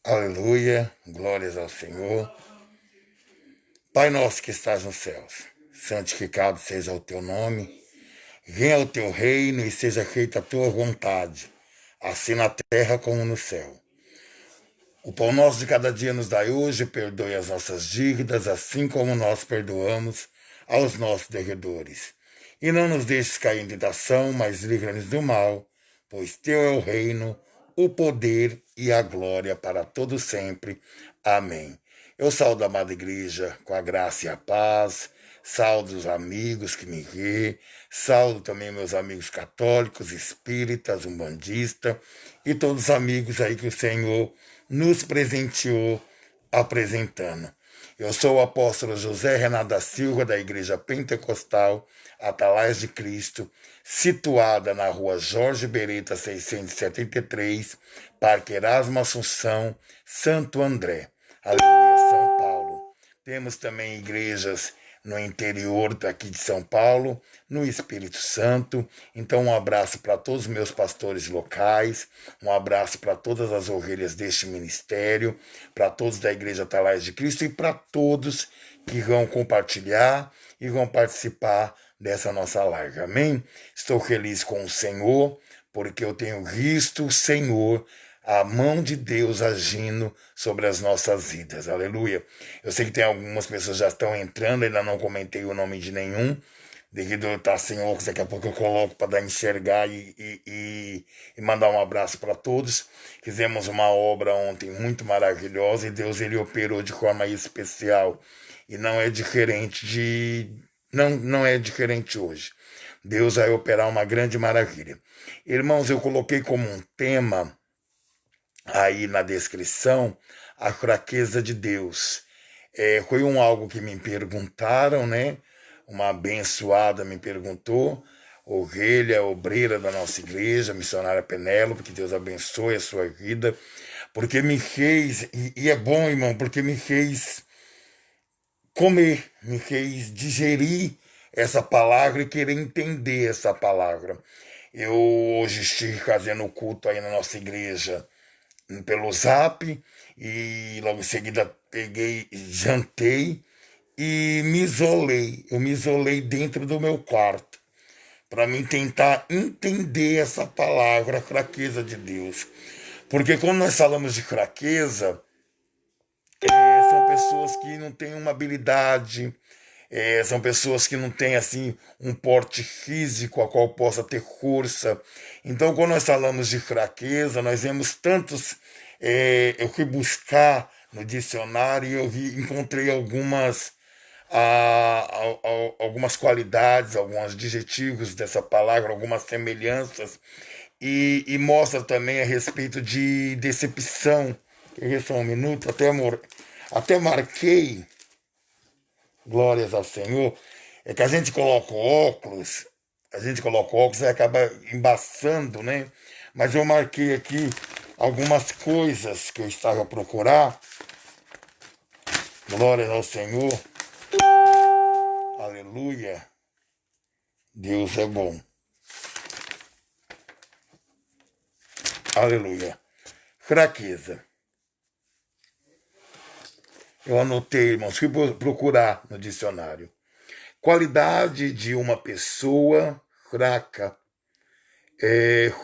Aleluia, glórias ao Senhor. Pai nosso que estás nos céus, santificado seja o teu nome. Venha o teu reino e seja feita a tua vontade, assim na terra como no céu. O pão nosso de cada dia nos dai hoje, perdoe as nossas dívidas, assim como nós perdoamos aos nossos devedores. E não nos deixes cair em tentação, mas livra-nos do mal, pois teu é o reino, o poder e a glória para todo sempre. Amém. Eu saúdo a amada igreja com a graça e a paz, saúdo os amigos que me vê, saúdo também meus amigos católicos, espíritas, umbandistas e todos os amigos aí que o Senhor nos presenteou apresentando. Eu sou o apóstolo José Renato da Silva, da Igreja Pentecostal Atalaias de Cristo, situada na rua Jorge Beretta, 673, Parque Erasmo Assunção, Santo André. Aleluia, São Paulo. Temos também igrejas no interior daqui de São Paulo, no Espírito Santo. Então, um abraço para todos os meus pastores locais, um abraço para todas as ovelhas deste ministério, para todos da Igreja Atalaias de Cristo e para todos que vão compartilhar e vão participar dessa nossa live. Amém? Estou feliz com o Senhor, porque eu tenho visto o Senhor, a mão de Deus agindo sobre as nossas vidas. Aleluia. Eu sei que tem algumas pessoas que já estão entrando, ainda não comentei o nome de nenhum, devido a eu estar sem óculos, daqui a pouco eu coloco para dar enxergar e mandar um abraço para todos. Fizemos uma obra ontem muito maravilhosa e Deus ele operou de forma especial e não é diferente não é diferente hoje. Deus vai operar uma grande maravilha. Irmãos, eu coloquei como um tema aí na descrição a fraqueza de Deus. Foi algo que me perguntaram, né? Uma abençoada me perguntou, ovelha, obreira da nossa igreja, missionária Penélope, que Deus abençoe a sua vida, porque me fez, e é bom, irmão, porque me fez comer, me fez digerir essa palavra e querer entender essa palavra. Eu hoje estive fazendo o culto aí na nossa igreja pelo Zap e logo em seguida peguei, jantei e me isolei. Eu me isolei dentro do meu quarto para mim tentar entender essa palavra, a fraqueza de Deus. Porque quando nós falamos de fraqueza, são pessoas que não têm uma habilidade, são pessoas que não têm assim um porte físico a qual possa ter força. Então, quando nós falamos de fraqueza, nós vemos tantos. Eu fui buscar no dicionário e encontrei algumas qualidades, alguns adjetivos dessa palavra, algumas semelhanças, e mostra também a respeito de decepção. Quer ver só um minuto? Até marquei. Glórias ao Senhor. É que a gente coloca óculos e acaba embaçando, né? Mas eu marquei aqui algumas coisas que eu estava a procurar. Glórias ao Senhor. Aleluia. Deus é bom. Aleluia. Fraqueza. Eu anotei, irmãos, fui procurar no dicionário. Qualidade de uma pessoa fraca,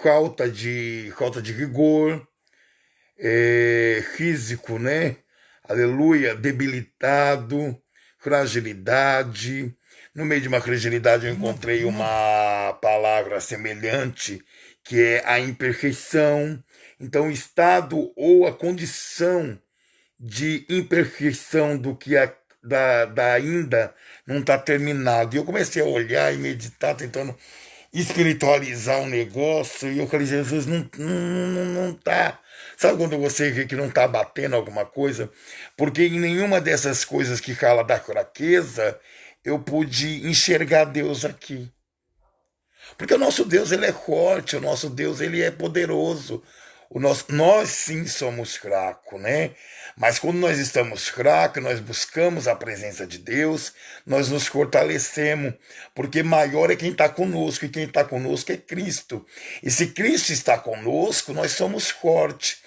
falta de vigor, físico, né? Aleluia, debilitado, fragilidade. No meio de uma fragilidade eu encontrei uma palavra semelhante, que é a imperfeição. Então, o estado ou a condição de imperfeição do que ainda não está terminado. E eu comecei a olhar e meditar, tentando espiritualizar o negócio, e eu falei, Jesus, não tá. Sabe quando você vê que não está batendo alguma coisa? Porque em nenhuma dessas coisas que fala da fraqueza, eu pude enxergar Deus aqui. Porque o nosso Deus, ele é forte, o nosso Deus, ele é poderoso. Nós sim somos fracos, né? Mas quando nós estamos fracos, nós buscamos a presença de Deus, nós nos fortalecemos, porque maior é quem está conosco, e quem está conosco é Cristo. E se Cristo está conosco, nós somos fortes.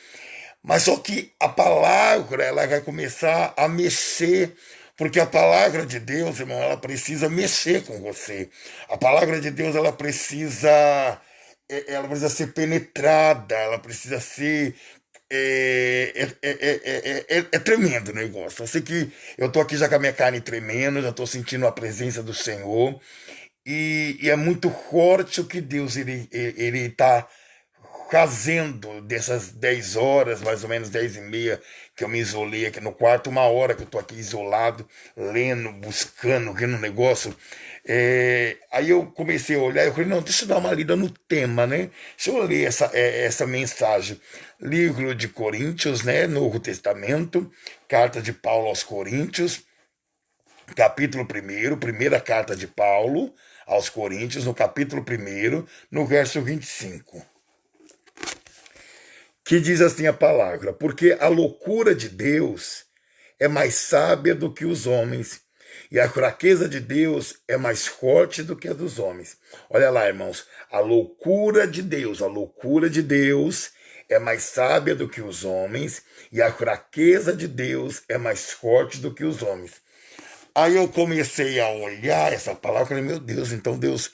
Mas só que a palavra, ela vai começar a mexer, porque a palavra de Deus, irmão, ela precisa mexer com você. A palavra de Deus, ela precisa ser penetrada, ela precisa ser é tremendo o negócio. Eu sei que eu tô aqui já com a minha carne tremendo, já tô sentindo a presença do Senhor. E é muito forte o que Deus ele tá fazendo dessas 10 horas, mais ou menos 10 e meia, que eu me isolei aqui no quarto, 1 hora que eu tô aqui isolado, lendo, buscando, vendo um negócio. Aí eu comecei a olhar, eu falei, não, deixa eu dar uma lida no tema, né? Deixa eu ler essa mensagem. Livro de Coríntios, né? Novo Testamento, carta de Paulo aos Coríntios, capítulo 1º, primeira carta de Paulo aos Coríntios, no capítulo 1º, no verso 25. Que diz assim a palavra: porque a loucura de Deus é mais sábia do que os homens, e a fraqueza de Deus é mais forte do que a dos homens. Olha lá, irmãos, a loucura de Deus é mais sábia do que os homens, e a fraqueza de Deus é mais forte do que os homens. Aí eu comecei a olhar essa palavra e falei, meu Deus, então Deus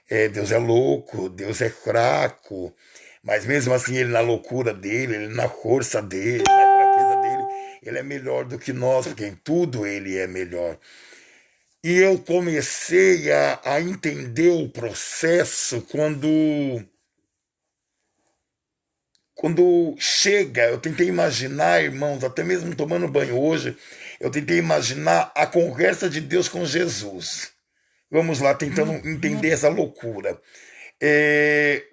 é louco, Deus é fraco, mas mesmo assim ele na loucura dele, ele na força dele, na fraqueza dele, ele é melhor do que nós, porque em tudo ele é melhor. E eu comecei a entender o processo quando chega, eu tentei imaginar, irmãos, até mesmo tomando banho hoje, eu tentei imaginar a conversa de Deus com Jesus. Vamos lá, tentando entender essa loucura.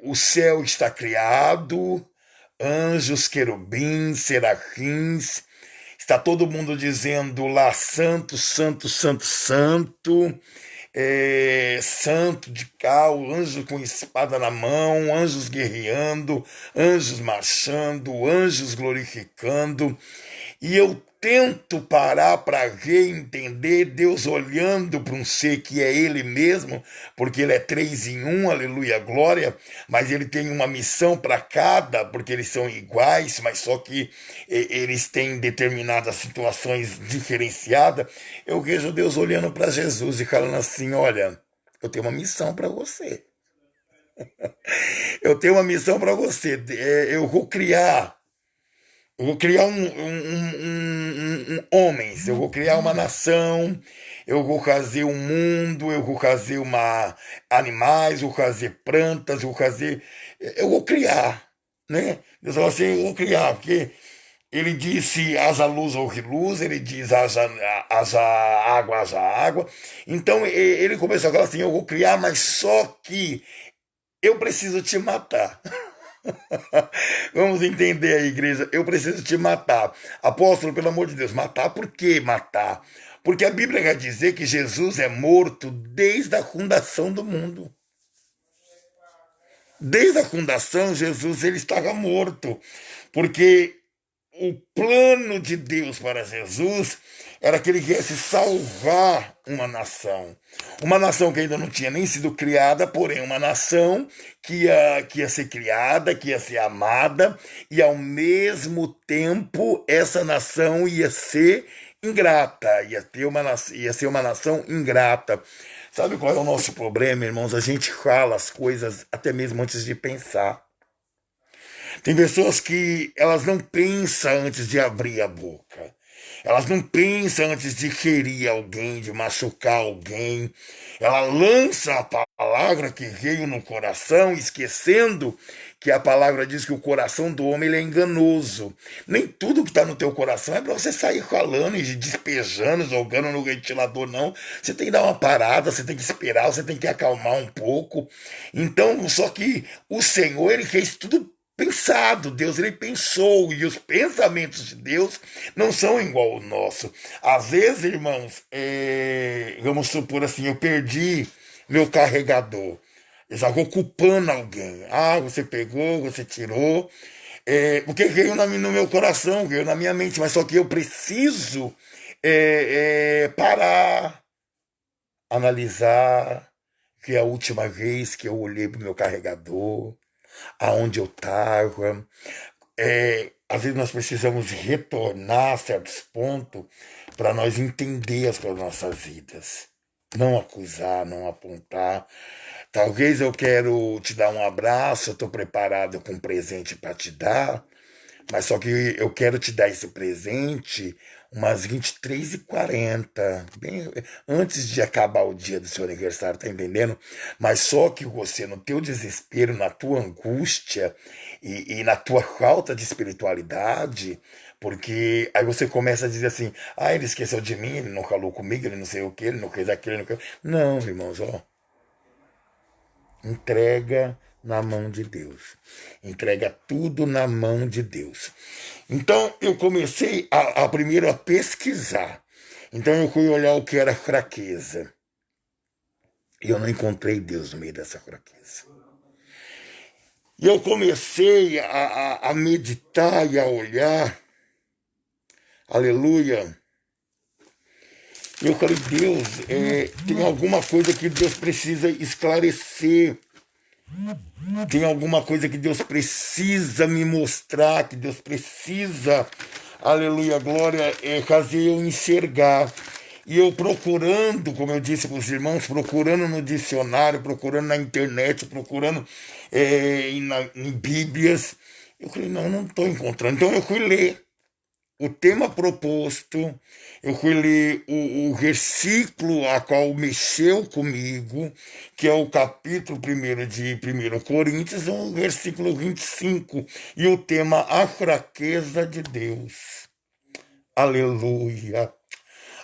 O céu está criado, anjos, querubins, serafins, está todo mundo dizendo lá, santo, santo, santo, santo, santo de cal, anjo com espada na mão, anjos guerreando, anjos marchando, anjos glorificando. E eu tento parar para ver e entender Deus olhando para um ser que é Ele mesmo, porque Ele é 3 em 1, aleluia, glória, mas Ele tem uma missão para cada, porque eles são iguais, mas só que eles têm determinadas situações diferenciadas. Eu vejo Deus olhando para Jesus e falando assim: olha, eu tenho uma missão para você. Eu tenho uma missão para você. Eu vou criar. Eu vou criar homens, eu vou criar uma nação, eu vou fazer um mundo, eu vou fazer animais, eu vou fazer plantas, eu vou criar, né? Deus falou assim, eu vou criar, porque ele disse haja luz ou luz, ele diz haja água, haja água. Então ele começou a falar assim, eu vou criar, mas só que eu preciso te matar. Vamos entender a igreja. Eu preciso te matar. Apóstolo, pelo amor de Deus, matar por que matar? Porque a Bíblia vai dizer que Jesus é morto desde a fundação do mundo. Desde a fundação, Jesus ele estava morto. Porque o plano de Deus para Jesus era que ele viesse salvar uma nação. Uma nação que ainda não tinha nem sido criada, porém uma nação que ia ser criada, que ia ser amada, e ao mesmo tempo essa nação ia ser ingrata, ia ser uma nação ingrata. Sabe qual é o nosso problema, irmãos? A gente fala as coisas até mesmo antes de pensar. Tem pessoas que elas não pensam antes de abrir a boca. Elas não pensam antes de ferir alguém, de machucar alguém. Ela lança a palavra que veio no coração, esquecendo que a palavra diz que o coração do homem ele é enganoso. Nem tudo que está no teu coração é para você sair falando e despejando, jogando no ventilador, não. Você tem que dar uma parada, você tem que esperar, você tem que acalmar um pouco. Então, só que o Senhor, ele fez tudo pensado, Deus ele pensou, e os pensamentos de Deus não são igual ao nosso. Às vezes, irmãos, vamos supor assim, eu perdi meu carregador, eu já vou culpando alguém. Ah, você pegou, você tirou, porque veio no meu coração, veio na minha mente, mas só que eu preciso parar, analisar, que é a última vez que eu olhei para o meu carregador, aonde eu estava, às vezes nós precisamos retornar a certos pontos para nós entender as coisas das nossas vidas. Não acusar, não apontar. Talvez eu quero te dar um abraço, eu estou preparado com um presente para te dar, mas só que eu quero te dar esse presente umas 23h40, bem antes de acabar o dia do seu aniversário, tá entendendo? Mas só que você, no teu desespero, na tua angústia e na tua falta de espiritualidade, porque aí você começa a dizer assim, ah, ele esqueceu de mim, ele não falou comigo, ele não sei o que, ele não fez aquilo, ele não fez... Não, irmãos, ó. Entrega na mão de Deus. Entrega tudo na mão de Deus. Então eu comecei primeiro a pesquisar. Então eu fui olhar o que era fraqueza. E eu não encontrei Deus no meio dessa fraqueza. E eu comecei a meditar e a olhar. Aleluia. E eu falei, Deus, tem alguma coisa que Deus precisa esclarecer. Tem alguma coisa que Deus precisa me mostrar, que Deus precisa, aleluia, glória, fazer eu enxergar. E eu procurando, como eu disse para os irmãos, procurando no dicionário, procurando na internet, procurando em Bíblias. Eu falei, não estou encontrando. Então eu fui ler o tema proposto, eu fui ler o versículo a qual mexeu comigo, que é o capítulo 1 de 1 Coríntios, o versículo 25, e o tema A Fraqueza de Deus. Aleluia.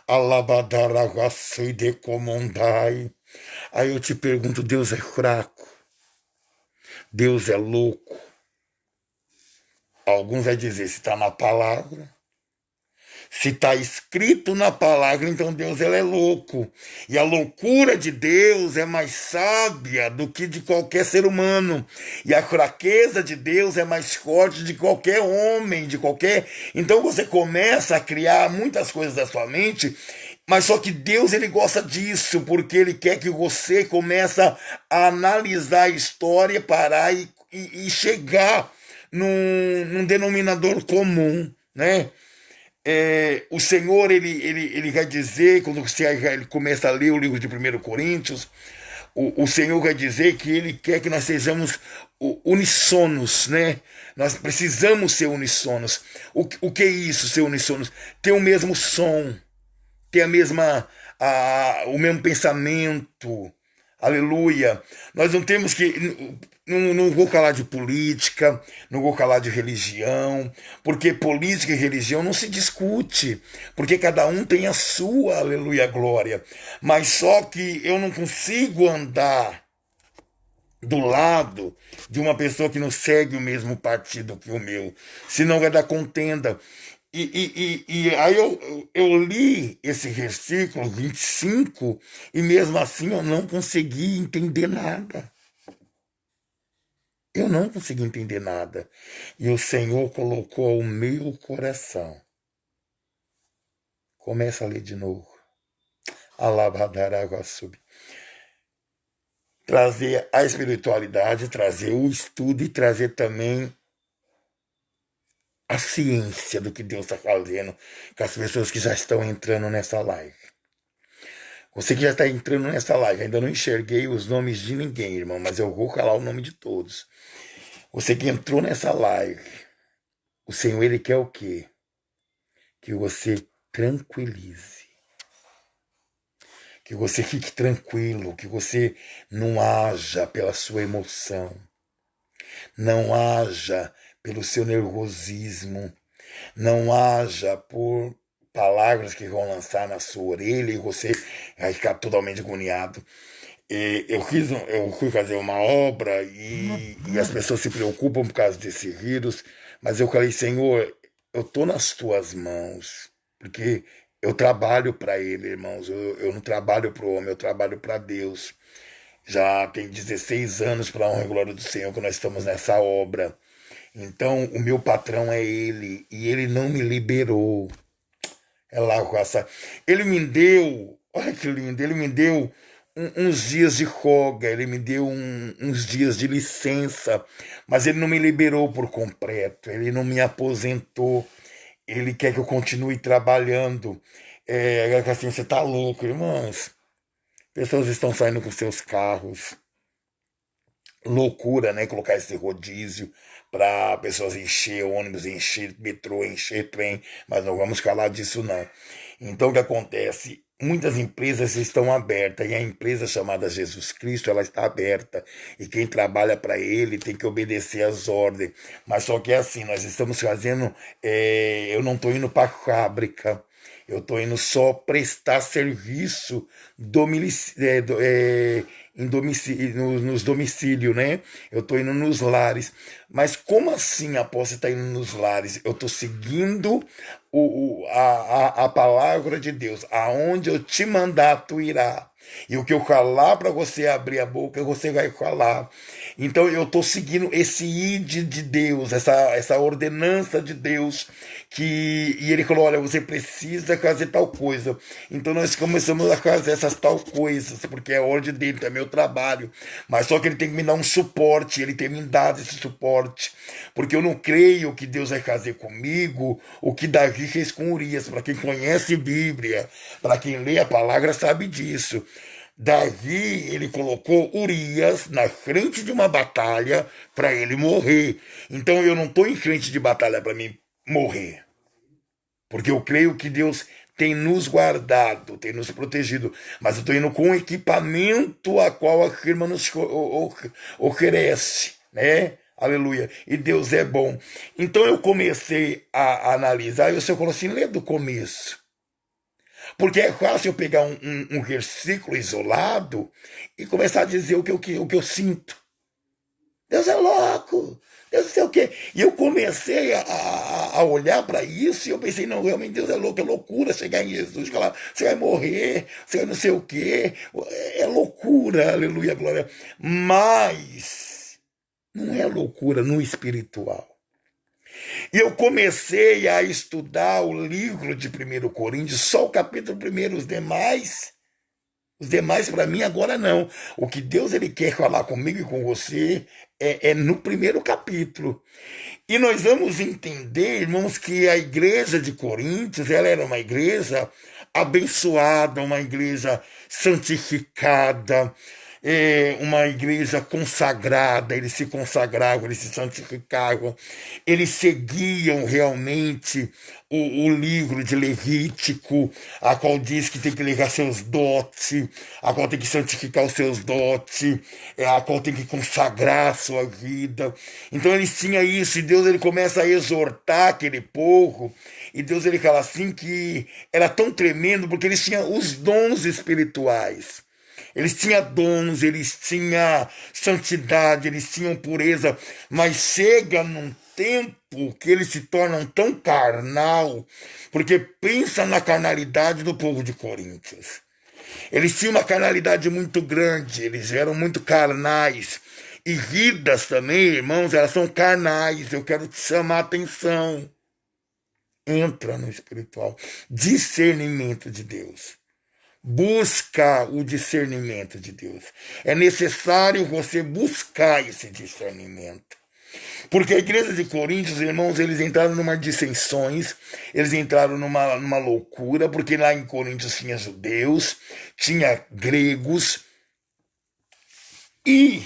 Alabadaragaçoi de comandai. Aí eu te pergunto, Deus é fraco? Deus é louco? Alguns vão dizer, se está na palavra. Se está escrito na palavra, então Deus é louco. E a loucura de Deus é mais sábia do que de qualquer ser humano. E a fraqueza de Deus é mais forte de qualquer homem, de qualquer... Então você começa a criar muitas coisas da sua mente, mas só que Deus ele gosta disso, porque ele quer que você comece a analisar a história, parar e chegar num denominador comum, né? O Senhor, ele vai dizer, quando ele começa a ler o livro de 1 Coríntios, o Senhor vai dizer que ele quer que nós sejamos unissonos, né? Nós precisamos ser unissonos. O que é isso, ser unissonos? Ter o mesmo som, ter o mesmo pensamento. Aleluia. Nós não temos que... Não vou falar de política, não vou falar de religião, porque política e religião não se discute, porque cada um tem a sua, aleluia, glória. Mas só que eu não consigo andar do lado de uma pessoa que não segue o mesmo partido que o meu, senão vai dar contenda. E aí eu li esse versículo 25 e mesmo assim eu não consegui entender nada. Eu não consegui entender nada. E o Senhor colocou ao meu coração. Começa a ler de novo. Alabadaragaçubi. Trazer a espiritualidade, trazer o estudo e trazer também a ciência do que Deus está fazendo com as pessoas que já estão entrando nessa live. Você que já está entrando nessa live, ainda não enxerguei os nomes de ninguém, irmão, mas eu vou calar o nome de todos. Você que entrou nessa live, o Senhor, ele quer o quê? Que você tranquilize. Que você fique tranquilo, que você não haja pela sua emoção. Não haja pelo seu nervosismo. Não haja por palavras que vão lançar na sua orelha e você vai ficar totalmente agoniado. Eu fui fazer uma obra e as pessoas se preocupam por causa desse vírus, mas eu falei, Senhor, eu estou nas tuas mãos, porque eu trabalho para ele, irmãos, eu não trabalho para o homem, eu trabalho para Deus. Já tem 16 anos, para a honra e glória do Senhor, que nós estamos nessa obra. Então, o meu patrão é ele, e ele não me liberou. Ele me deu, olha que lindo, ele me deu uns dias de folga, ele me deu uns dias de licença, mas ele não me liberou por completo, ele não me aposentou, ele quer que eu continue trabalhando. Assim, você tá louco, irmãos. Pessoas estão saindo com seus carros. Loucura, né? Colocar esse rodízio para pessoas encher ônibus, encher metrô, encher trem, mas não vamos falar disso não. Então o que acontece? Muitas empresas estão abertas e a empresa chamada Jesus Cristo ela está aberta e quem trabalha para ele tem que obedecer às ordens. Mas só que é assim, nós estamos fazendo, eu não estou indo para a fábrica, eu estou indo só prestar serviço em domicílio, nos domicílios, né? Eu estou indo nos lares. Mas como assim, após você estar indo nos lares? Eu estou seguindo a palavra de Deus. Aonde eu te mandar, tu irá. E o que eu falar para você abrir a boca, você vai falar. Então eu estou seguindo esse ide de Deus, essa ordenança de Deus. E ele falou: olha, você precisa fazer tal coisa. Então nós começamos a fazer essas tal coisas, porque é a ordem dele, é meu trabalho. Mas só que ele tem que me dar um suporte, ele tem me dado esse suporte. Porque eu não creio que Deus vai fazer comigo o que Davi fez com Urias. Para quem conhece Bíblia, para quem lê a palavra, sabe disso. Davi, ele colocou Urias na frente de uma batalha para ele morrer. Então eu não estou em frente de batalha para mim morrer. Porque eu creio que Deus tem nos guardado, tem nos protegido. Mas eu estou indo com o equipamento a qual a firma nos oferece, né? Aleluia. E Deus é bom. Então eu comecei a analisar e o Senhor falou assim: lê do começo. Porque é fácil eu pegar um versículo isolado e começar a dizer o que eu sinto. Deus é louco, Deus não sei o quê. E eu comecei a olhar para isso e eu pensei: não, realmente Deus é louco, é loucura chegar em Jesus, falar, você vai morrer, você vai não sei o quê. É loucura, aleluia, glória. Mas não é loucura no espiritual. E eu comecei a estudar o livro de 1 Coríntios, só o capítulo 1, os demais para mim agora não. O que Deus ele quer falar comigo e com você é no primeiro capítulo. E nós vamos entender, irmãos, que a igreja de Coríntios, ela era uma igreja abençoada, uma igreja santificada, uma igreja consagrada. Eles se consagravam, eles se santificavam, eles seguiam realmente o livro de Levítico, a qual diz que tem que ligar seus dotes, a qual tem que santificar os seus dotes, a qual tem que consagrar a sua vida. Então eles tinham isso, e Deus ele começa a exortar aquele povo, e Deus ele fala assim que era tão tremendo porque eles tinham os dons espirituais. Eles tinham dons, eles tinham santidade, eles tinham pureza, mas chega num tempo que eles se tornam tão carnal, porque pensa na carnalidade do povo de Coríntios. Eles tinham uma carnalidade muito grande, eles eram muito carnais. E vidas também, irmãos, elas são carnais. Eu quero te chamar a atenção. Entra no espiritual. Discernimento de Deus. Busca o discernimento de Deus. É necessário você buscar esse discernimento. Porque a igreja de Coríntios, irmãos, eles entraram numa dissensões, eles entraram numa loucura, porque lá em Coríntios tinha judeus, tinha gregos, e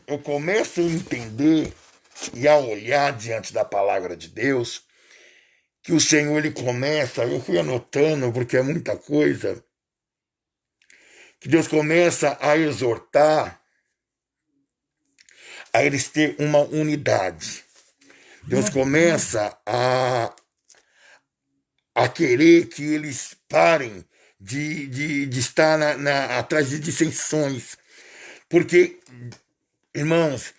eu começo a entender e a olhar diante da palavra de Deus, que o Senhor, ele começa, eu fui anotando, porque é muita coisa, que Deus começa a exortar a eles ter uma unidade. Deus começa a querer que eles parem de estar atrás de dissensões. Porque, irmãos,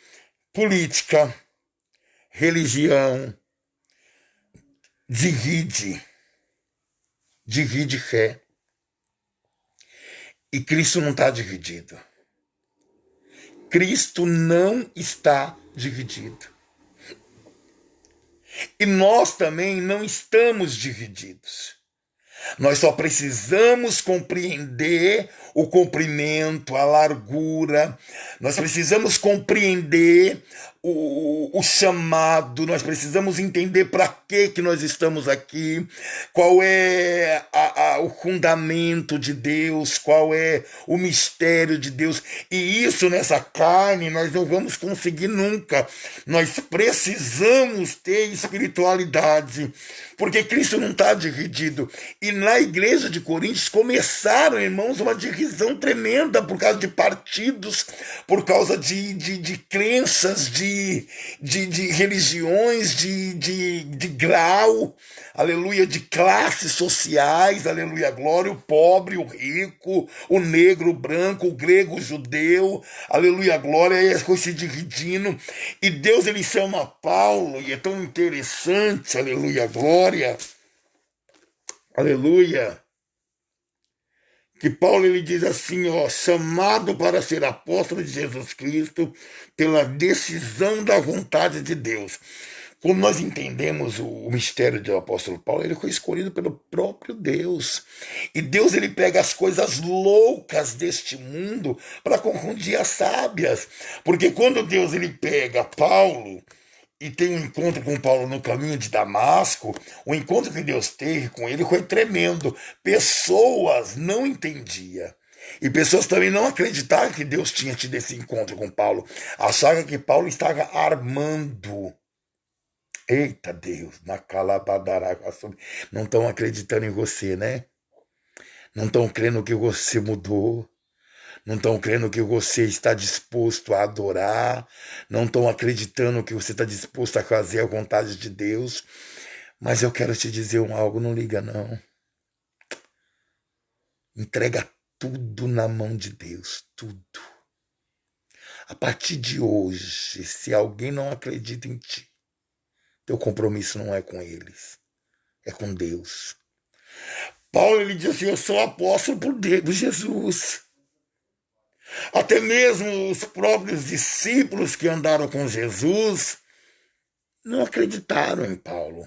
política, religião, divide fé. E Cristo não está dividido. Cristo não está dividido. E nós também não estamos divididos. Nós só precisamos compreender o comprimento, a largura. Nós precisamos compreender o chamado. Nós precisamos entender para que nós estamos aqui, qual é o fundamento de Deus, qual é o mistério de Deus. E isso nessa carne nós não vamos conseguir nunca. Nós precisamos ter espiritualidade, porque Cristo não está dividido. E na igreja de Coríntios começaram, irmãos, uma divisão tremenda por causa de partidos, por causa de crenças, de religiões, de grau, aleluia, de classes sociais, aleluia, glória, o pobre, o rico, o negro, o branco, o grego, o judeu, aleluia, glória, e as coisas se dividindo. E Deus, ele chama Paulo, e é tão interessante, aleluia, glória, aleluia, que Paulo, ele diz assim, ó, chamado para ser apóstolo de Jesus Cristo pela decisão da vontade de Deus. Quando nós entendemos o mistério do apóstolo Paulo, ele foi escolhido pelo próprio Deus. E Deus, ele pega as coisas loucas deste mundo para confundir as sábias. Porque quando Deus, ele pega Paulo e tem um encontro com Paulo no caminho de Damasco, o encontro que Deus teve com ele foi tremendo. Pessoas não entendiam. E pessoas também não acreditaram que Deus tinha tido esse encontro com Paulo. Acharam que Paulo estava armando. Eita Deus, na calabadaraca, não estão acreditando em você, né? Não estão crendo que você mudou. Não estão crendo que você está disposto a adorar, não estão acreditando que você está disposto a fazer a vontade de Deus. Mas eu quero te dizer algo, não liga não. Entrega tudo na mão de Deus, tudo. A partir de hoje, se alguém não acredita em ti, teu compromisso não é com eles, é com Deus. Paulo, ele diz assim, eu sou apóstolo por Jesus. Até mesmo os próprios discípulos que andaram com Jesus não acreditaram em Paulo.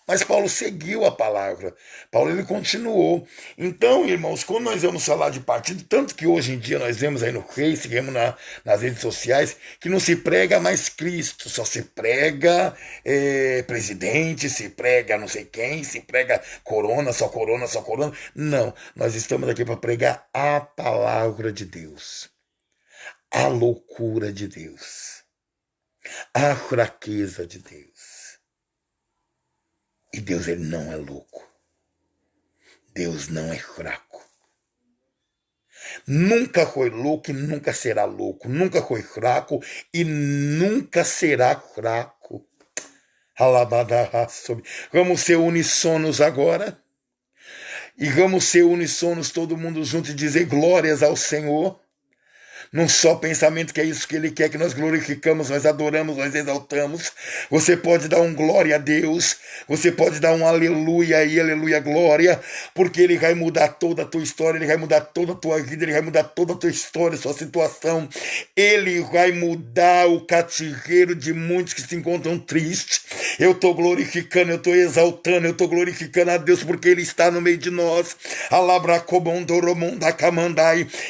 Mas Paulo seguiu a palavra. Paulo, ele continuou. Então, irmãos, quando nós vamos falar de partido, tanto que hoje em dia nós vemos aí no Face, vemos nas redes sociais, que não se prega mais Cristo, só se prega presidente, se prega não sei quem, se prega corona, só corona, só corona. Não, nós estamos aqui para pregar a palavra de Deus. A loucura de Deus, a fraqueza de Deus. E Deus, ele não é louco. Deus não é fraco. Nunca foi louco e nunca será louco. Nunca foi fraco e nunca será fraco. Vamos ser unissonos agora. E vamos ser unissonos todo mundo junto e dizer glórias ao Senhor. Num só pensamento, que é isso que ele quer, que nós glorificamos, nós adoramos, nós exaltamos. Você pode dar um glória a Deus, você pode dar um aleluia e aleluia glória, porque ele vai mudar toda a tua história, ele vai mudar toda a tua vida, ele vai mudar toda a tua história, sua situação. Ele vai mudar o cativeiro de muitos que se encontram tristes. Eu estou glorificando, eu estou exaltando, eu estou glorificando a Deus, porque ele está no meio de nós.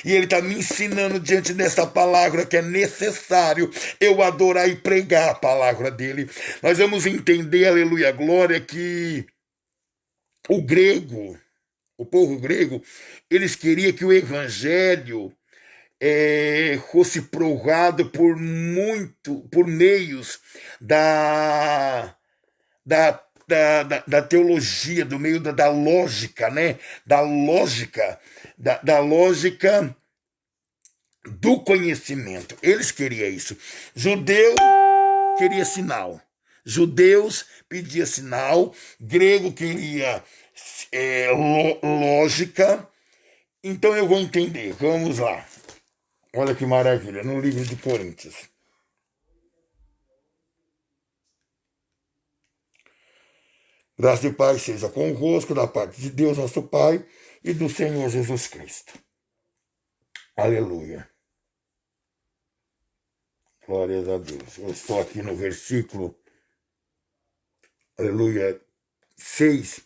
E ele está me ensinando diante dessa palavra que é necessário eu adorar e pregar a palavra dele. Nós vamos entender, aleluia, glória, que o grego, o povo grego, eles queriam que o evangelho fosse provado por meios da teologia, do meio da lógica, né? Da lógica do conhecimento. Eles queriam isso. Judeu queria sinal. Judeus pedia sinal. Grego queria lógica. Então eu vou entender. Vamos lá. Olha que maravilha. No livro de Coríntios. Graça e paz seja convosco da parte de Deus, nosso Pai, e do Senhor Jesus Cristo. Aleluia. Glórias a Deus. Eu estou aqui no versículo, aleluia, 6.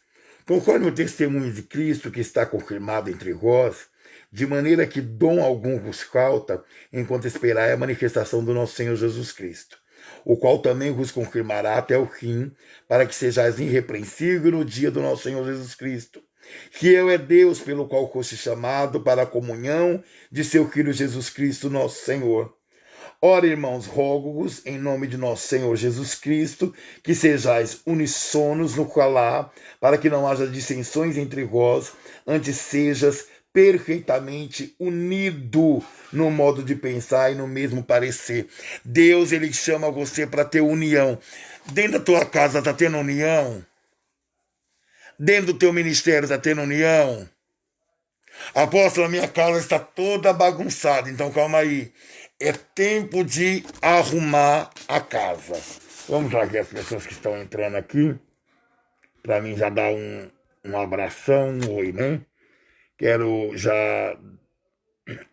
conforme o testemunho de Cristo que está confirmado entre vós, de maneira que dom algum vos falta, enquanto esperai a manifestação do nosso Senhor Jesus Cristo, o qual também vos confirmará até o fim, para que sejais irrepreensível no dia do nosso Senhor Jesus Cristo. Fiel é Deus, pelo qual foste chamado para a comunhão de seu Filho Jesus Cristo, nosso Senhor. Ora, irmãos, rogo-vos, em nome de nosso Senhor Jesus Cristo, que sejais unissonos no falar, para que não haja dissensões entre vós, antes sejas perfeitamente unido no modo de pensar e no mesmo parecer. Deus, ele chama você para ter união. Dentro da tua casa está tendo união? Dentro do teu ministério está tendo união? Apóstolo, a minha casa está toda bagunçada, então calma aí. É tempo de arrumar a casa. Vamos lá ver as pessoas que estão entrando aqui. Para mim já dar um abração, um oi, né? Quero já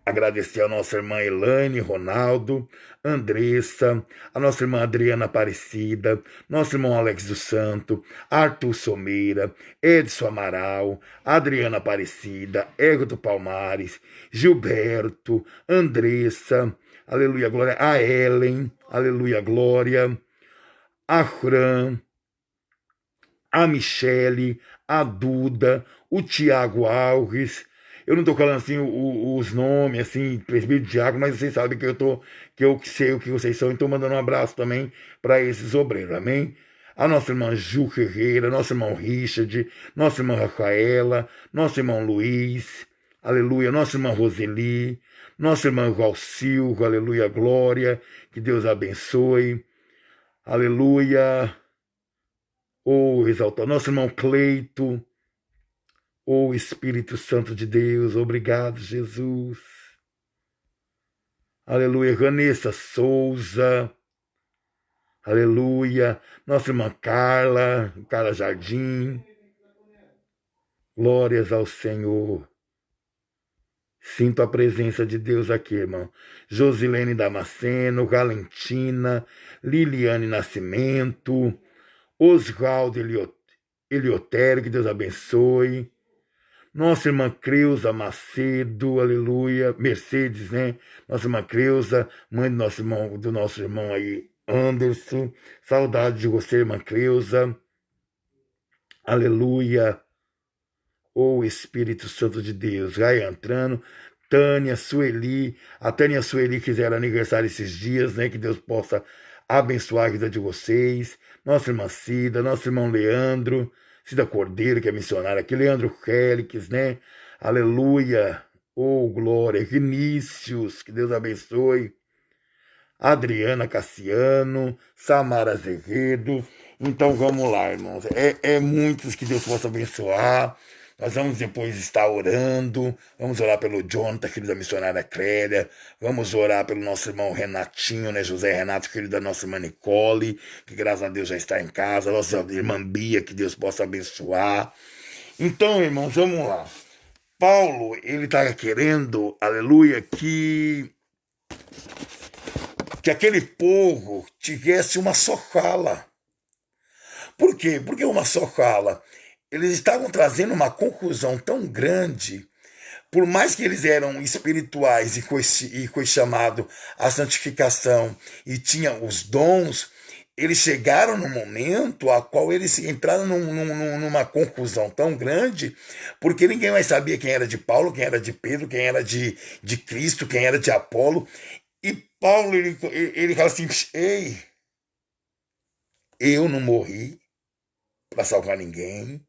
agradecer a nossa irmã Elaine, Ronaldo, Andressa, a nossa irmã Adriana Aparecida, nosso irmão Alex do Santo, Arthur Someira, Edson Amaral, Adriana Aparecida, Égito Palmares, Gilberto, Andressa, aleluia, glória, a Ellen, aleluia, glória, a Fran, a Michele, a Duda, o Tiago Alves. Eu não estou falando assim os nomes, assim, presbítero Tiago, mas vocês sabem que eu sei o que vocês são, então mandando um abraço também para esses obreiros, amém? A nossa irmã Ju Ferreira, nosso irmão Richard, nossa irmã Rafaela, nosso irmão Luiz, aleluia, nossa irmã Roseli, nossa irmã Valsilva, aleluia, glória, que Deus abençoe, aleluia, exaltar, nosso irmão Cleito, Espírito Santo de Deus, obrigado, Jesus. Aleluia, Vanessa Souza, aleluia, nossa irmã Carla Jardim, glórias ao Senhor. Sinto a presença de Deus aqui, irmão. Josilene Damasceno, Valentina, Liliane Nascimento, Oswaldo Eliotério, que Deus abençoe. Nossa irmã Creuza Macedo, aleluia, Mercedes, né? Nossa irmã Creuza, mãe do nosso irmão aí, Anderson. Saudade de você, irmã Creuza. Aleluia. Espírito Santo de Deus. Vai entrando. Tânia, Sueli. A Tânia e a Sueli fizeram aniversário esses dias, né? Que Deus possa abençoar a vida de vocês. Nossa irmã Cida, nosso irmão Leandro. Cida Cordeiro, que é missionário aqui, Leandro Félix, né? Aleluia, glória, Vinícius, que Deus abençoe, Adriana Cassiano, Samara Azevedo. Então vamos lá, irmãos, é muitos que Deus possa abençoar. Nós vamos depois estar orando, vamos orar pelo Jonathan, filho da missionária Clélia, vamos orar pelo nosso irmão Renatinho, né, José Renato, filho da nossa irmã Nicole, que graças a Deus já está em casa, nossa irmã Bia, que Deus possa abençoar. Então, irmãos, vamos lá. Paulo, ele está querendo, aleluia, que aquele povo tivesse uma só fala. Por quê? Porque uma só fala. Eles estavam trazendo uma conclusão tão grande, por mais que eles eram espirituais e foi chamado a santificação e tinham os dons, eles chegaram no momento a qual eles entraram numa conclusão tão grande, porque ninguém mais sabia quem era de Paulo, quem era de Pedro, quem era de Cristo, quem era de Apolo. E Paulo, ele fala assim, ei, eu não morri para salvar ninguém,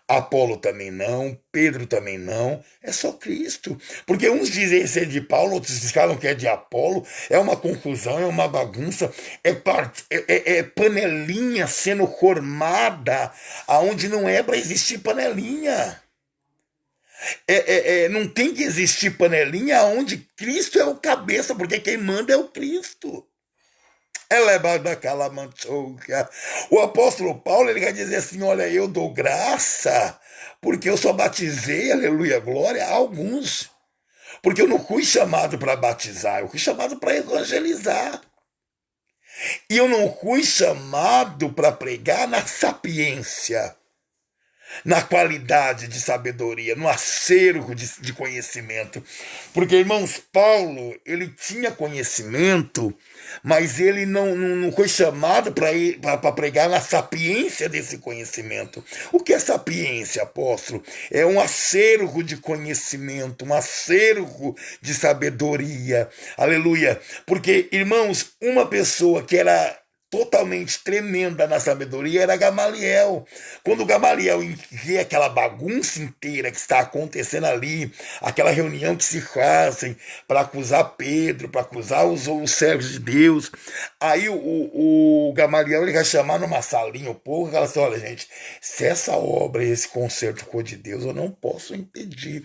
Apolo também não, Pedro também não, é só Cristo. Porque uns dizem ser de Paulo, outros falam que é de Apolo, é uma confusão, é uma bagunça, é panelinha sendo formada aonde não é para existir panelinha. Não tem que existir panelinha onde Cristo é o cabeça, porque quem manda é o Cristo. O apóstolo Paulo, ele quer dizer assim, olha, eu dou graça, porque eu só batizei, aleluia, glória, a alguns. Porque eu não fui chamado para batizar, eu fui chamado para evangelizar. E eu não fui chamado para pregar na sapiência. na qualidade de sabedoria, no acervo de conhecimento. Porque, irmãos, Paulo, ele tinha conhecimento, mas ele não foi chamado para pregar na sapiência desse conhecimento. O que é sapiência, apóstolo? É um acervo de conhecimento, um acervo de sabedoria. Aleluia. Porque, irmãos, uma pessoa que era totalmente tremenda na sabedoria era Gamaliel. Quando Gamaliel vê aquela bagunça inteira que está acontecendo ali, aquela reunião que se fazem para acusar Pedro, para acusar os servos de Deus, aí o Gamaliel ele vai chamar numa salinha o povo e fala assim: olha, gente, se essa obra, esse concerto for de Deus, eu não posso impedir.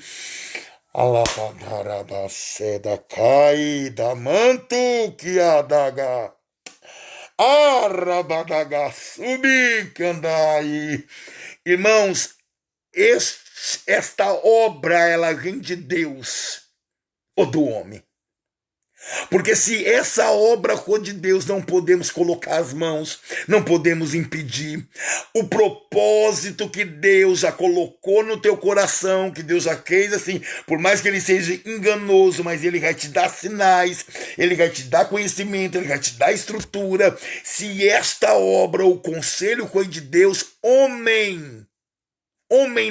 Alabadarabaceda cai da manto que adaga. Arabadagasubi. Irmãos, esta obra ela vem de Deus ou do homem. Porque se essa obra for de Deus, não podemos colocar as mãos, não podemos impedir. O propósito que Deus já colocou no teu coração, que Deus já fez assim, por mais que ele seja enganoso, mas ele vai te dar sinais, ele vai te dar conhecimento, ele vai te dar estrutura. Se esta obra, o conselho foi de Deus, homem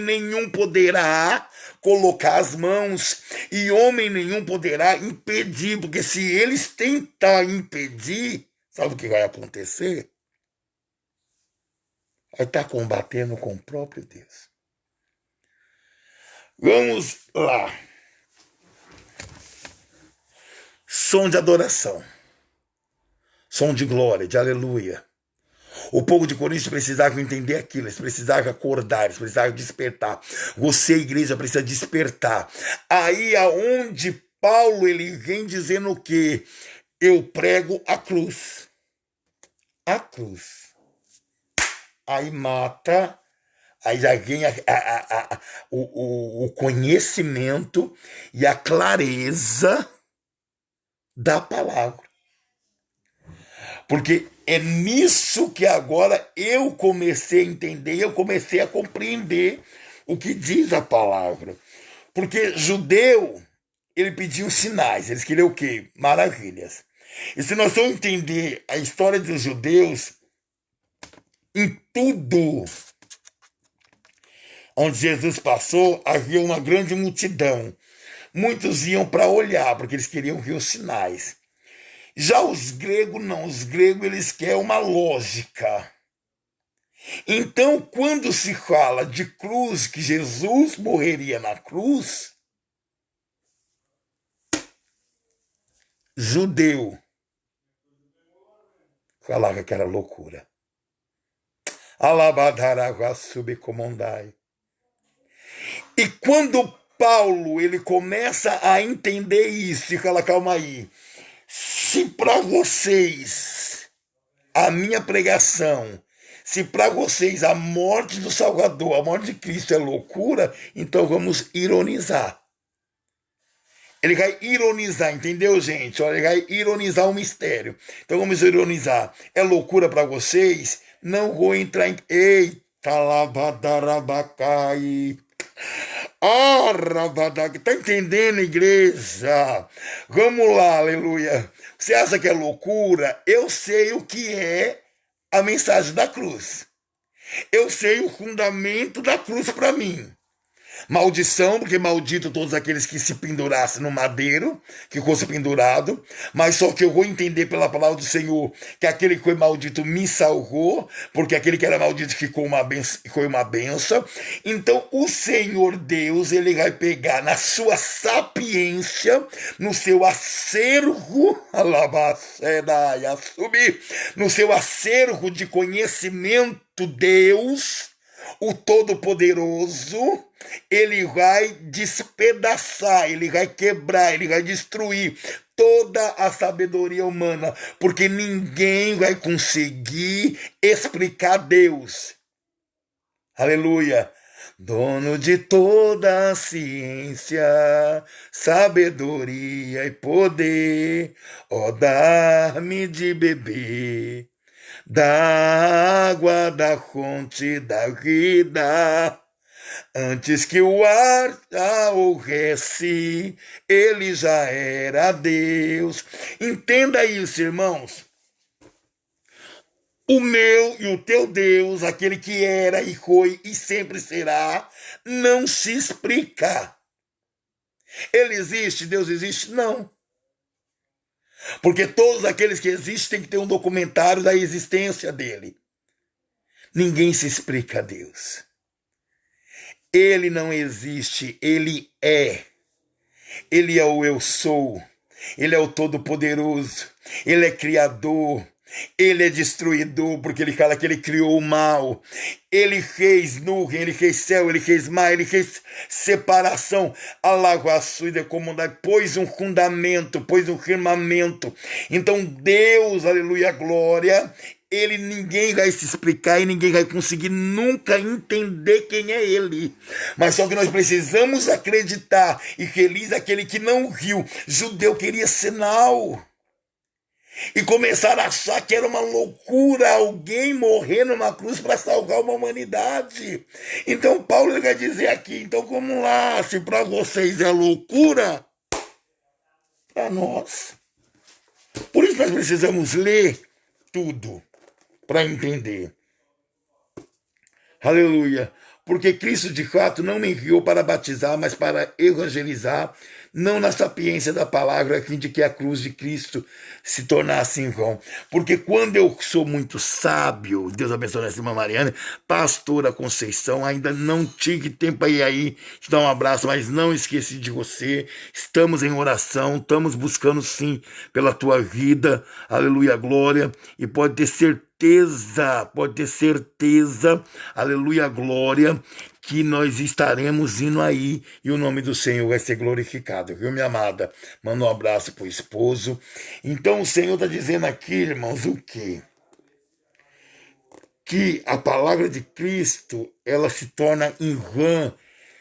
nenhum poderá colocar as mãos e homem nenhum poderá impedir, porque se eles tentar impedir, sabe o que vai acontecer? Vai estar combatendo com o próprio Deus. Vamos lá. Som de adoração. Som de glória, de aleluia. O povo de Corinto precisava entender aquilo, eles precisavam acordar, eles precisavam despertar. Você, igreja, precisa despertar. Aí aonde Paulo ele vem dizendo o quê? Eu prego a cruz. A cruz. Aí mata, aí já vem o conhecimento e a clareza da palavra. Porque é nisso que agora eu comecei a entender, eu comecei a compreender o que diz a palavra. Porque judeu, ele pediu sinais, eles queriam o quê? Maravilhas. E se nós vamos entender a história dos judeus, em tudo onde Jesus passou, havia uma grande multidão. Muitos iam para olhar, porque eles queriam ver os sinais. Já os gregos não, os gregos eles querem uma lógica. Então, quando se fala de cruz, que Jesus morreria na cruz, judeu falava que era loucura. Alabadaraguasubicomondai. E quando Paulo ele começa a entender isso, e fala, calma aí, se para vocês a minha pregação, se para vocês a morte do Salvador, a morte de Cristo é loucura, então vamos ironizar. Ele vai ironizar, entendeu, gente? Olha, ele vai ironizar o mistério. Então vamos ironizar. É loucura para vocês? Não vou entrar em... Eita, labadarabacai. Tá entendendo, igreja? Vamos lá, aleluia. Você acha que é loucura? Eu sei o que é a mensagem da cruz. Eu sei o fundamento da cruz para mim. Maldição, porque maldito todos aqueles que se pendurassem no madeiro, que fosse pendurado, mas só que eu vou entender pela palavra do Senhor que aquele que foi maldito me salvou, porque aquele que era maldito ficou foi uma benção. Então o Senhor Deus, ele vai pegar na sua sapiência, no seu acervo, no seu acervo de conhecimento, Deus, o Todo-Poderoso, ele vai despedaçar, ele vai quebrar, ele vai destruir toda a sabedoria humana, porque ninguém vai conseguir explicar Deus. Aleluia. Dono de toda a ciência, sabedoria e poder, ó, dar-me de beber da água da fonte da vida. Antes que o ar houvesse, ele já era Deus. Entenda isso, irmãos. O meu e o teu Deus, aquele que era e foi e sempre será, não se explica. Ele existe, Deus existe? Não. Porque todos aqueles que existem têm que ter um documentário da existência dele. Ninguém se explica a Deus. Ele não existe, ele é. Ele é o eu sou. Ele é o Todo-Poderoso. Ele é Criador. Ele é destruidor, porque ele fala que ele criou o mal. Ele fez nuvem, ele fez céu, ele fez mar, ele fez separação. Alaguaçuida, comandar, pôs um fundamento, pôs um firmamento. Então Deus, aleluia, glória, ele, ninguém vai se explicar e ninguém vai conseguir nunca entender quem é ele. Mas só que nós precisamos acreditar, e feliz aquele que não viu. Judeu queria sinal. E começaram a achar que era uma loucura alguém morrer numa cruz para salvar uma humanidade. Então Paulo vai dizer aqui, então vamos lá, se para vocês é loucura, para nós. Por isso nós precisamos ler tudo para entender. Aleluia. Porque Cristo de fato não me enviou para batizar, mas para evangelizar, não na sapiência da palavra, a fim de que a cruz de Cristo se tornasse em vão. Porque quando eu sou muito sábio, Deus abençoe a irmã Mariana, pastora Conceição, ainda não tive tempo aí te dar um abraço, mas não esqueci de você. Estamos em oração, estamos buscando sim pela tua vida, aleluia, glória, e pode ter certeza, aleluia, glória, que nós estaremos indo aí e o nome do Senhor vai ser glorificado, viu, minha amada? Manda um abraço pro esposo. Então o Senhor está dizendo aqui, irmãos, o quê? Que a palavra de Cristo, ela se torna em vão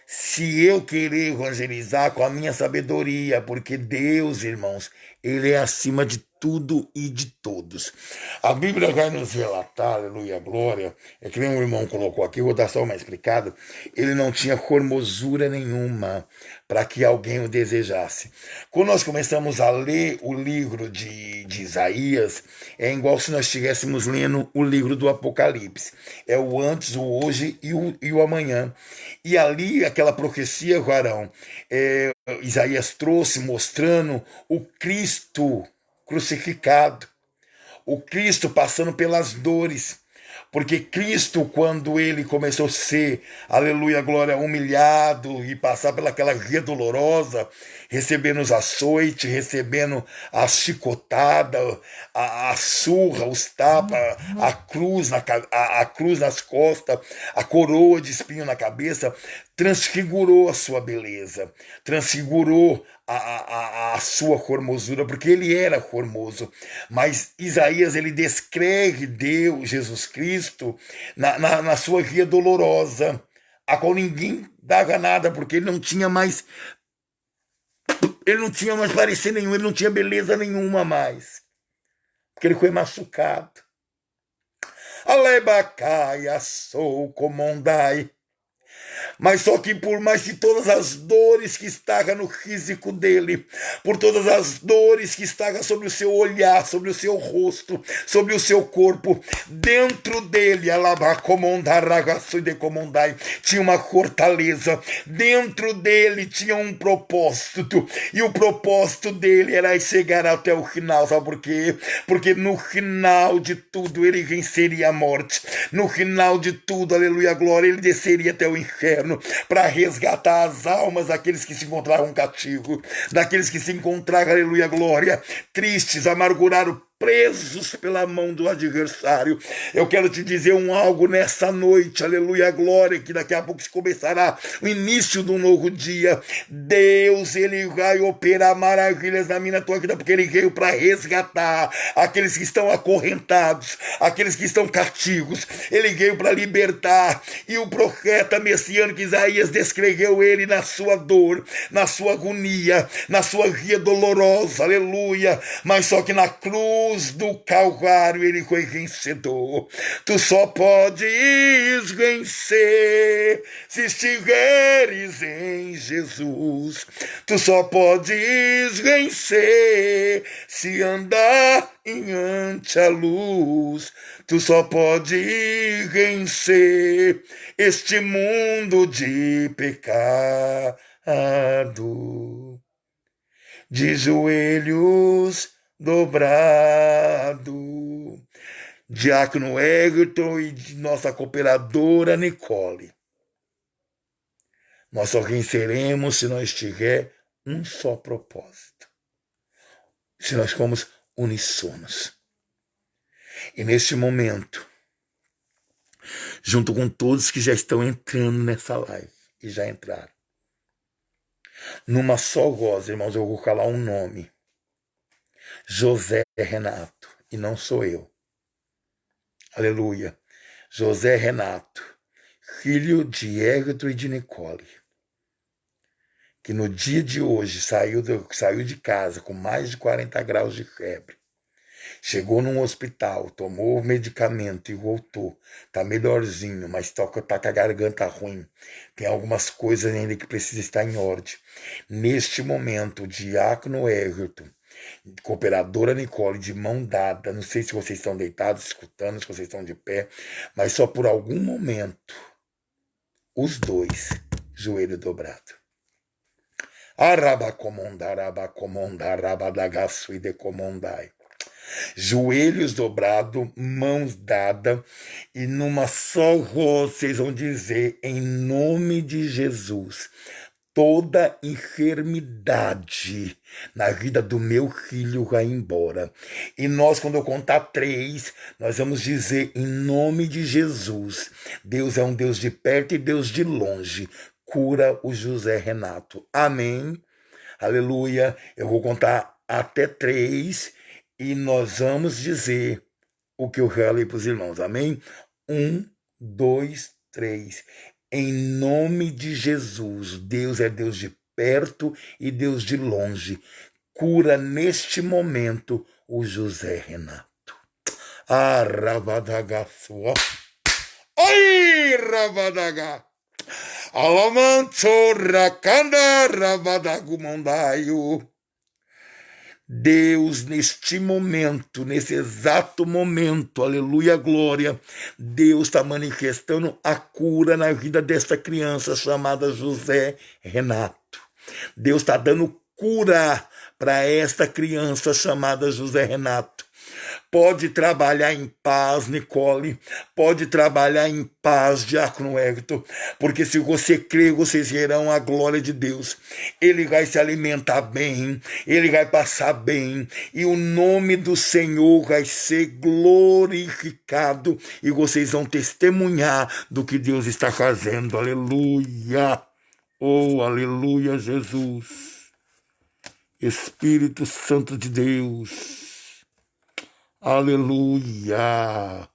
se eu querer evangelizar com a minha sabedoria, porque Deus, irmãos, ele é acima de tudo e de todos. A Bíblia vai nos relatar, aleluia, glória, é que nem um irmão colocou aqui, eu vou dar só uma explicada, ele não tinha formosura nenhuma para que alguém o desejasse. Quando nós começamos a ler o livro de Isaías, é igual se nós estivéssemos lendo o livro do Apocalipse. É o antes, o hoje e o amanhã. E ali, aquela profecia, varão, Isaías trouxe mostrando o Cristo crucificado, o Cristo passando pelas dores, porque Cristo, quando ele começou a ser, aleluia, glória, humilhado e passar pelaquela via dolorosa, recebendo os açoites, recebendo a chicotada, a surra, os tapas, a cruz nas costas, a coroa de espinho na cabeça, transfigurou a sua beleza, transfigurou a sua formosura, porque ele era formoso. Mas Isaías, ele descreve Deus, Jesus Cristo, na sua via dolorosa, a qual ninguém dava nada, porque ele não tinha mais parecer nenhum, ele não tinha beleza nenhuma mais, porque ele foi machucado. Alebacaia sou comondai. Mas só que por mais que todas as dores que estavam no físico dele, por todas as dores que estavam sobre o seu olhar, sobre o seu rosto, sobre o seu corpo, dentro dele, tinha uma fortaleza, dentro dele tinha um propósito, e o propósito dele era chegar até o final, sabe por quê? Porque no final de tudo ele venceria a morte, no final de tudo, aleluia, glória, ele desceria até o inferno, para resgatar as almas daqueles que se encontravam cativos, daqueles que se encontraram, aleluia, glória, tristes, amargurados, presos pela mão do adversário. Eu quero te dizer algo nessa noite, aleluia, glória, que daqui a pouco começará o início de um novo dia. Deus, ele vai operar maravilhas na minha tua vida, porque ele veio para resgatar aqueles que estão acorrentados, aqueles que estão cativos. Ele veio para libertar, e o profeta messiânico Isaías descreveu ele na sua dor, na sua agonia, na sua via dolorosa, aleluia, mas só que na cruz cruz do Calvário ele foi vencedor. Tu só podes vencer se estiveres em Jesus. Tu só podes vencer se andar em ante a luz. Tu só pode vencer este mundo de pecado. De joelhos dobrado. Diácono Everton e de nossa cooperadora Nicole. Nós só venceremos se nós tiver um só propósito. Se nós formos unissonos. E neste momento, junto com todos que já estão entrando nessa live e já entraram, numa só voz, irmãos, eu vou falar um nome. José Renato, e não sou eu. Aleluia. José Renato, filho de Everton e de Nicole, que no dia de hoje saiu de casa com mais de 40 graus de febre. Chegou num hospital, tomou o medicamento e voltou. Tá melhorzinho, mas tá com a garganta ruim. Tem algumas coisas ainda que precisam estar em ordem. Neste momento, o diácono Everton, cooperadora Nicole, de mão dada, não sei se vocês estão deitados, escutando, se vocês estão de pé, mas só por algum momento, os dois, joelho dobrado. Joelhos dobrados, mãos dadas, e numa só voz vocês vão dizer, em nome de Jesus, toda enfermidade na vida do meu filho vai embora. E nós, quando eu contar 3, nós vamos dizer, em nome de Jesus, Deus é um Deus de perto e Deus de longe. Cura o José Renato. Amém. Aleluia. Eu vou contar até 3 e nós vamos dizer o que eu falei para os irmãos. Amém? 1, 2, 3. Em nome de Jesus, Deus é Deus de perto e Deus de longe. Cura neste momento o José Renato. Rabadagasua. Oi, Rabadaga. Alamanto rakanda rabadagumondaio. Deus, neste momento, nesse exato momento, aleluia, glória, Deus está manifestando a cura na vida desta criança chamada José Renato. Deus está dando cura para esta criança chamada José Renato. Pode trabalhar em paz, Nicole. Pode trabalhar em paz, diácono Everton. Porque se você crer, vocês verão a glória de Deus. Ele vai se alimentar bem. Ele vai passar bem. E o nome do Senhor vai ser glorificado. E vocês vão testemunhar do que Deus está fazendo. Aleluia. Oh, aleluia, Jesus. Espírito Santo de Deus. Aleluia!